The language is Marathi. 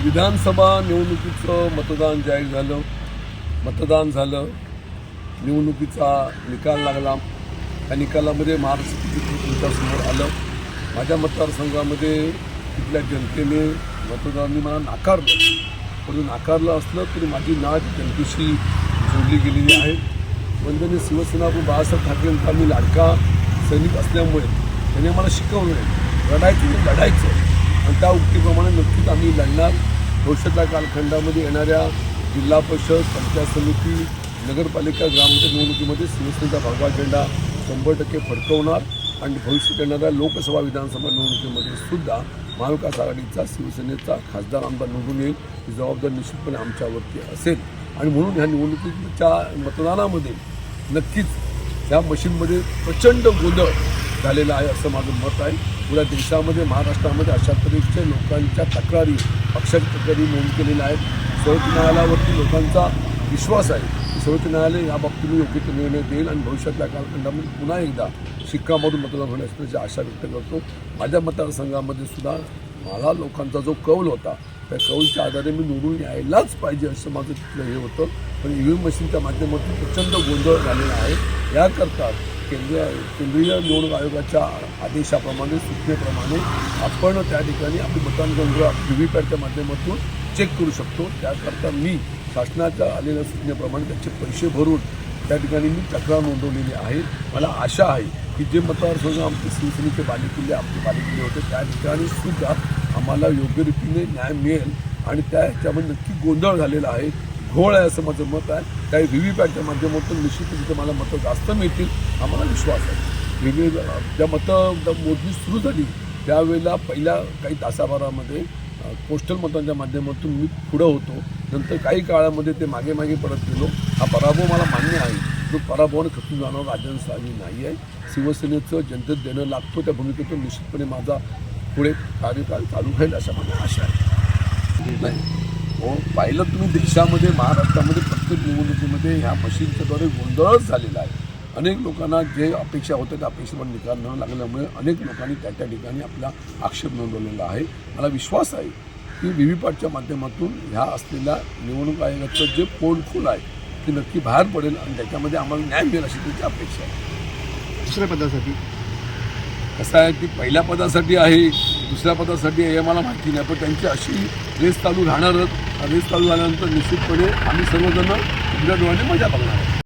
विधानसभा निवडणुकीचं मतदान जाहीर झालं, मतदान झालं, निवडणुकीचा निकाल लागला. त्या निकालामध्ये महाराष्ट्रातील तुमच्यासमोर आलं. माझ्या मतदारसंघामध्ये तिथल्या जनतेने मतदारांनी मला नाकारलं. परंतु नाकारलं असलं तरी माझी नाळ जनतेशी जोडली गेलेली आहे. वंदनीय शिवसेना बाळासाहेब ठाकरेंचा मी लाडका सैनिक असल्यामुळे त्यांनी मला शिकवलं लढायचं आणि त्या उक्तीप्रमाणे नक्कीच आम्ही लढणार. भविष्यातल्या कालखंडामध्ये येणाऱ्या जिल्हा परिषद, पंचायत समिती, नगरपालिका, ग्रामपंचायत निवडणुकीमध्ये शिवसेनेचा भगवा झेंडा 100% फडकवणार आणि भविष्यात येणाऱ्या लोकसभा, विधानसभा निवडणुकीमध्ये सुद्धा महाविकास आघाडीचा, शिवसेनेचा खासदार आमदार निवडून येईल. ही जबाबदारी निश्चितपणे आमच्यावरती असेल आणि म्हणून ह्या निवडणुकीच्या मतदानामध्ये नक्कीच ह्या मशीनमध्ये प्रचंड गोंधळ झालेला आहे असं माझं मत आहे. पुऱ्या देशामध्ये, महाराष्ट्रामध्ये अशा तऱ्हेच्या लोकांच्या तक्रारी, पक्षाच्या तक्रारी नोंद केलेल्या आहेत. सर्वोच्च न्यायालयावरती लोकांचा विश्वास आहे की सर्वोच्च न्यायालय या बाबतीत योग्य ते निर्णय देईल आणि भविष्यातल्या कालखंडामध्ये पुन्हा एकदा शिक्कामोर्तब मतदान होईल असण्याची आशा व्यक्त करतो. माझ्या मतदारसंघामध्ये सुद्धा मला लोकांचा जो कौल होता त्या कौलच्या आधारे मी निवडून यायलाच पाहिजे असं माझं तिथलं हे होतं. पण ईव्हीएम मशीनच्या माध्यमातून प्रचंड गोंधळ झालेला आहे. याकरता केंद्रीय निवडणूक आयोगाच्या आदेशाप्रमाणे, सूचनेप्रमाणे आपण त्या ठिकाणी आपली मतदान केंद्र व्हीव्हीपॅटच्या माध्यमातून चेक करू शकतो. त्याकरता मी शासनाच्या आलेल्या सूचनेप्रमाणे त्याचे पैसे भरून त्या ठिकाणी मी तक्रार नोंदवलेली आहे. मला आशा आहे की जे मतदारसंघ आमचे शिवसेनेचे बालेकिल्ले, आमचे बालेकिल्ले होते त्या ठिकाणी सुद्धा आम्हाला योग्य रीतीने न्याय मिळेल आणि त्या ह्याच्यामध्ये नक्की गोंधळ झालेला आहे, घोळ आहे असं माझं मत आहे. काही व्हीव्हीपॅटच्या माध्यमातून निश्चितच तिथे मला मतं जास्त मिळतील आम्हाला विश्वास आहे. ज्या मोजणी सुरू झाली त्यावेळेला पहिल्या काही तासाभरामध्ये पोस्टल मतांच्या माध्यमातून मी पुढं होतो. नंतर काही काळामध्ये ते मागे पडत गेलो. हा पराभव मला मान्य आहे. तो पराभवाने खचून जाणं राजनसावी नाही आहे. शिवसेनेचं जनतेत देणं लागतो त्या भूमिकेतून निश्चितपणे माझा पुढे कार्यकाळ चालू राहील अशा माझी आशा आहे. नाही हो, पाहिलं तुम्ही देशामध्ये, महाराष्ट्रामध्ये प्रत्येक निवडणुकीमध्ये ह्या मशीनच्याद्वारे गोंधळच झालेला आहे. अनेक लोकांना जे अपेक्षा होत्या त्या अपेक्षेवर निकाल न लागल्यामुळे अनेक लोकांनी त्या ठिकाणी आपला आक्षेप नोंदवलेला आहे. मला विश्वास आहे की व्हीव्हीपॅटच्या माध्यमातून ह्या असलेल्या निवडणूक आयोगाचं जे पोलखोल आहे ते नक्की बाहेर पडेल आणि त्याच्यामध्ये आम्हाला न्याय मिळेल अशी त्याची अपेक्षा आहे. दुसऱ्या पदासाठी कसं आहे की पहिल्या पदासाठी आहे, दुसऱ्या पदासाठी आहे हे मला माहिती नाही, पण त्यांची अशी रेस चालू राहणारच. रेस चालू झाल्यानंतर निश्चितपणे आम्ही सर्वजण उघड्या डोळ्याने मजा बघणार आहोत.